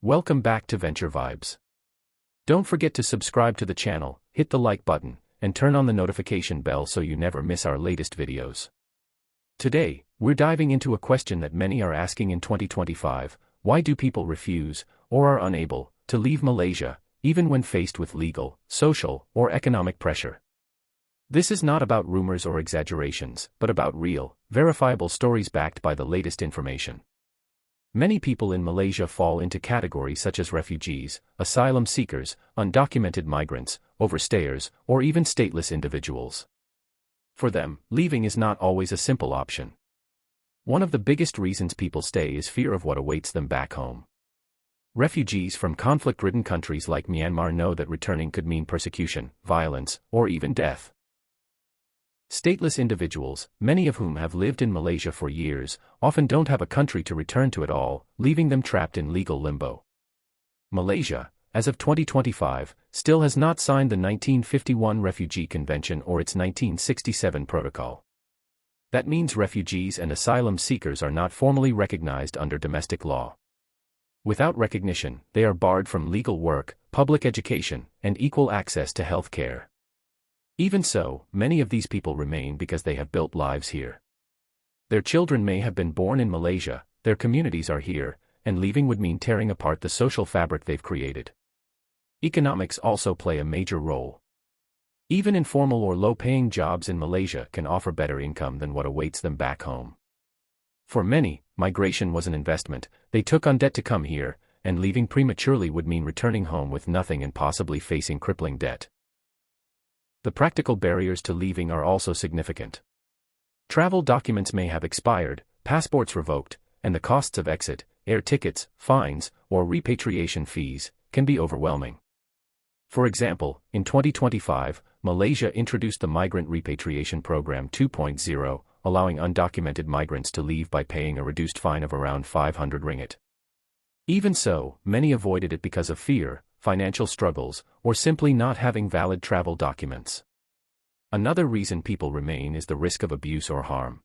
Welcome back to Venture Vibes. Don't forget to subscribe to the channel, hit the like button, and turn on the notification bell so you never miss our latest videos. Today, we're diving into a question that many are asking in 2025: why do people refuse, or are unable, to leave Malaysia, even when faced with legal, social, or economic pressure? This is not about rumors or exaggerations, but about real, verifiable stories backed by the latest information. Many people in Malaysia fall into categories such as refugees, asylum seekers, undocumented migrants, overstayers, or even stateless individuals. For them, leaving is not always a simple option. One of the biggest reasons people stay is fear of what awaits them back home. Refugees from conflict-ridden countries like Myanmar know that returning could mean persecution, violence, or even death. Stateless individuals, many of whom have lived in Malaysia for years, often don't have a country to return to at all, leaving them trapped in legal limbo. Malaysia, as of 2025, still has not signed the 1951 Refugee Convention or its 1967 Protocol. That means refugees and asylum seekers are not formally recognized under domestic law. Without recognition, they are barred from legal work, public education, and equal access to health care. Even so, many of these people remain because they have built lives here. Their children may have been born in Malaysia, their communities are here, and leaving would mean tearing apart the social fabric they've created. Economics also play a major role. Even informal or low-paying jobs in Malaysia can offer better income than what awaits them back home. For many, migration was an investment. They took on debt to come here, and leaving prematurely would mean returning home with nothing and possibly facing crippling debt. The practical barriers to leaving are also significant. Travel documents may have expired, passports revoked, and the costs of exit, air tickets, fines, or repatriation fees, can be overwhelming. For example, in 2025, Malaysia introduced the Migrant Repatriation Program 2.0, allowing undocumented migrants to leave by paying a reduced fine of around 500 ringgit. Even so, many avoided it because of fear, financial struggles, or simply not having valid travel documents. Another reason people remain is the risk of abuse or harm.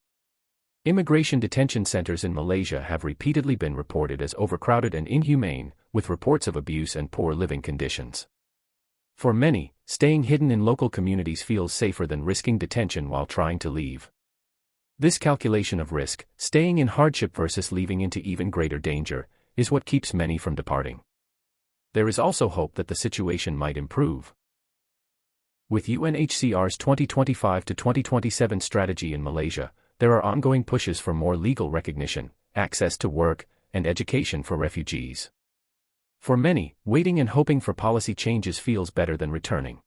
Immigration detention centers in Malaysia have repeatedly been reported as overcrowded and inhumane, with reports of abuse and poor living conditions. For many, staying hidden in local communities feels safer than risking detention while trying to leave. This calculation of risk, staying in hardship versus leaving into even greater danger, is what keeps many from departing. There is also hope that the situation might improve. With UNHCR's 2025 to 2027 strategy in Malaysia, there are ongoing pushes for more legal recognition, access to work, and education for refugees. For many, waiting and hoping for policy changes feels better than returning.